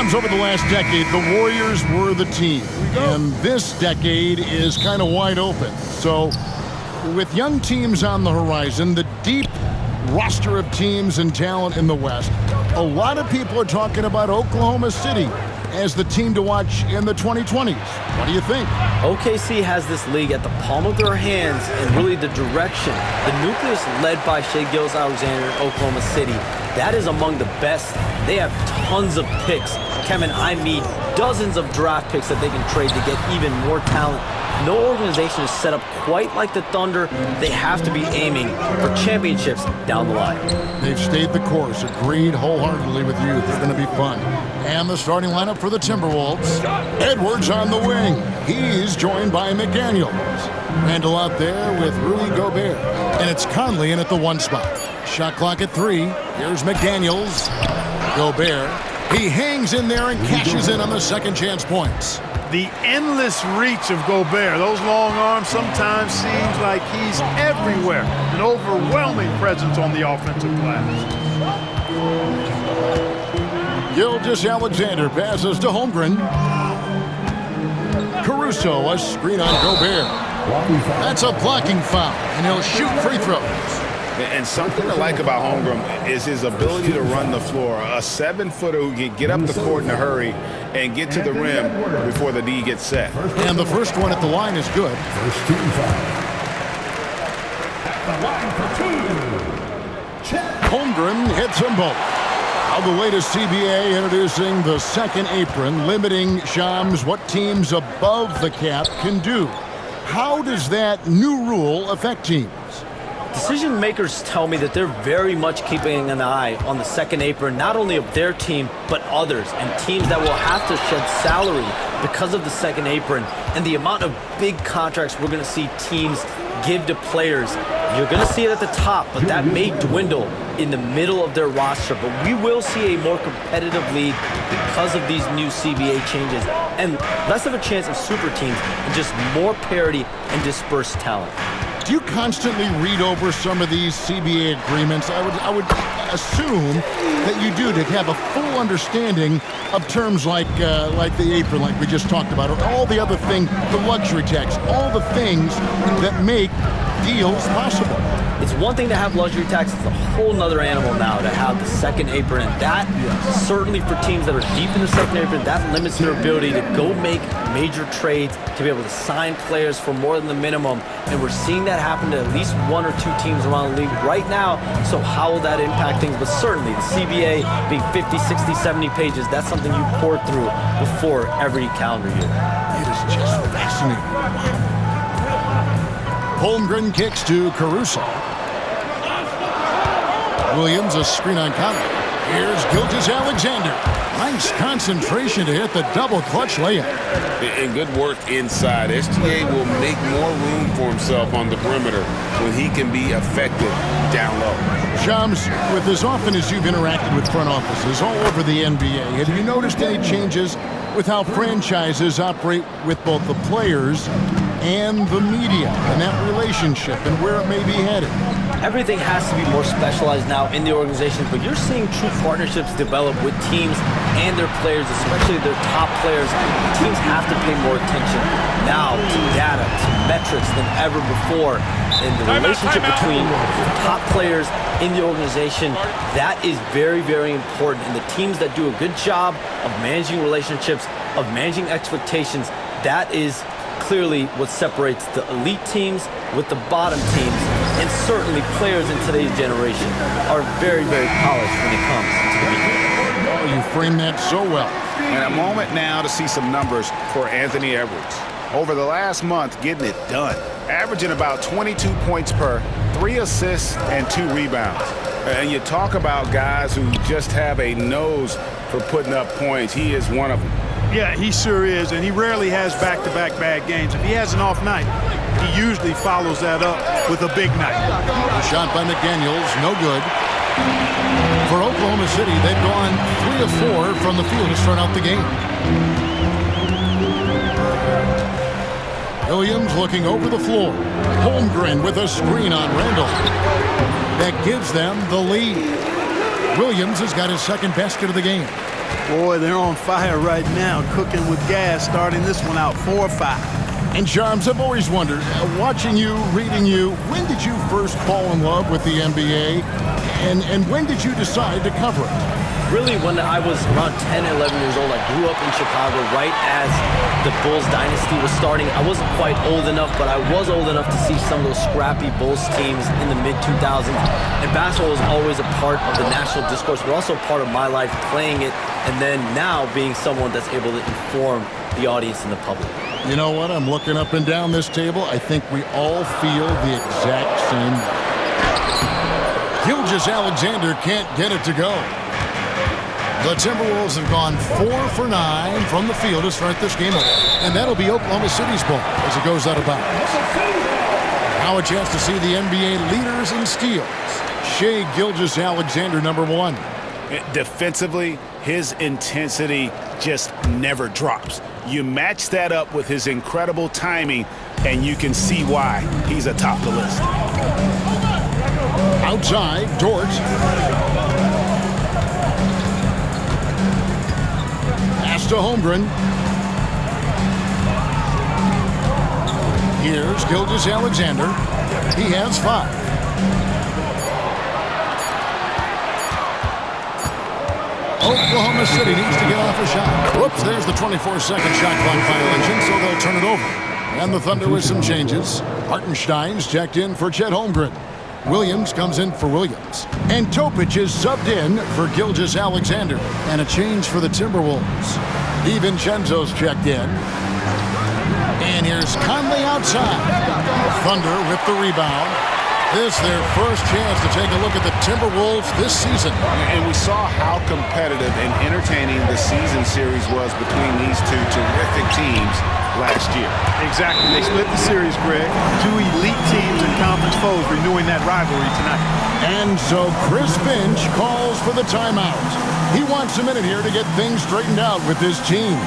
Shams, over the last decade, the Warriors were the team. And this decade is kind of wide open. So with young teams on the horizon, the deep roster of teams and talent in the West, a lot of people are talking about Oklahoma City as the team to watch in the 2020s. What do you think? OKC has this league at the palm of their hands and really the direction. The nucleus led by Shai Gilgeous-Alexander in Oklahoma City, that is among the best. They have tons of picks. Kevin, I need dozens of draft picks that they can trade to get even more talent. No organization is set up quite like the Thunder. They have to be aiming for championships down the line. They've stayed the course. Agreed wholeheartedly with you. They're going to be fun. And the starting lineup for the Timberwolves. Edwards on the wing. He's joined by McDaniels. Randall out there with Rudy Gobert. And it's Conley in at the 1 spot. Shot clock at 3. Here's McDaniels. Gobert. He hangs in there and cashes in on the second chance points. The endless reach of Gobert. Those long arms sometimes seems like he's everywhere. An overwhelming presence on the offensive glass. Gilgeous-Alexander passes to Holmgren. Caruso, a screen on Gobert. That's a blocking foul, and he'll shoot free throws. And something to like about Holmgren is his ability to run the floor. A 7-footer who can get up the court in a hurry and get to the rim before the D gets set. And the first one at the line is good. First shooting foul. At the line for 2. Check. Holmgren hits them both. Now the latest CBA introducing the second apron, limiting Shams what teams above the cap can do. How does that new rule affect teams? Decision makers tell me that they're very much keeping an eye on the second apron, not only of their team, but others, and teams that will have to shed salary because of the second apron and the amount of big contracts we're going to see teams give to players. You're going to see it at the top, but that may dwindle in the middle of their roster. But we will see a more competitive league because of these new CBA changes and less of a chance of super teams and just more parity and dispersed talent. Do you constantly read over some of these CBA agreements? I would assume that you do, to have a full understanding of terms like the apron, like we just talked about, or all the other things, the luxury tax, all the things that make deals possible. It's one thing to have luxury tax. It's a whole nother animal now to have the second apron. And that, certainly for teams that are deep in the second apron, that limits their ability to go make major trades, to be able to sign players for more than the minimum. And we're seeing that happen to at least 1 or 2 teams around the league right now. So how will that impact things? But certainly the CBA being 50, 60, 70 pages, that's something you pour through before every calendar year. It is just fascinating. Holmgren kicks to Caruso. Williams, a screen on Conley. Here's Gilgeous-Alexander. Nice concentration to hit the double clutch layup. And good work inside. SGA will make more room for himself on the perimeter when he can be effective down low. Shams, with as often as you've interacted with front offices all over the NBA, have you noticed any changes with how franchises operate with both the players and the media and that relationship and where it may be headed? Everything has to be more specialized now in the organization, but you're seeing true partnerships develop with teams and their players, especially their top players. Teams have to pay more attention now to data, to metrics than ever before. And the relationship between the top players in the organization, that is very, very important. And the teams that do a good job of managing relationships, of managing expectations, that is clearly what separates the elite teams with the bottom teams. And certainly players in today's generation are very, very polished when it comes to the game. Oh, you framed that so well. And a moment now to see some numbers for Anthony Edwards. Over the last month, getting it done. Averaging about 22 points per, 3 assists, and 2 rebounds. And you talk about guys who just have a nose for putting up points. He is one of them. Yeah, he sure is, and he rarely has back-to-back bad games. If he has an off night, he usually follows that up with a big night. A shot by McDaniels, no good. For Oklahoma City, they've gone 3 of 4 from the field to start out the game. Williams looking over the floor. Holmgren with a screen on Randall. That gives them the lead. Williams has got his second basket of the game. Boy, they're on fire right now, cooking with gas, starting this one out 4-5. And Charms, I've always wondered, watching you, reading you, when did you first fall in love with the NBA? And when did you decide to cover it? Really, when I was around 10, 11 years old, I grew up in Chicago right as the Bulls dynasty was starting. I wasn't quite old enough, but I was old enough to see some of those scrappy Bulls teams in the mid-2000s. And basketball was always a part of the national discourse, but also part of my life playing it, and then now being someone that's able to inform the audience and the public. You know what? I'm looking up and down this table. I think we all feel the exact same way. Gilgeous-Alexander can't get it to go. The Timberwolves have gone 4 for 9 from the field to start this game, and that'll be Oklahoma City's ball as it goes out of bounds. Now a chance to see the NBA leaders in steals. Shai Gilgeous-Alexander, number 1. Defensively, his intensity just never drops. You match that up with his incredible timing, and you can see why he's atop the list. Outside, Dort. Pass to Holmgren. Here's Gilgeous-Alexander. He has 5. Oklahoma City needs to get off a shot. Whoops, there's the 24-second shot clock violation, so they'll turn it over. And the Thunder with some changes. Hartenstein's checked in for Chet Holmgren. Williams comes in for Williams. And Topic is subbed in for Gilgeous-Alexander. And a change for the Timberwolves. DiVincenzo's checked in. And here's Conley outside. Thunder with the rebound. This their first chance to take a look at the Timberwolves this season. And we saw how competitive and entertaining the season series was between these two terrific teams last year. Exactly. They split the series, Greg. 2 elite teams and conference foes renewing that rivalry tonight. And so Chris Finch calls for the timeout. He wants a minute here to get things straightened out with his team.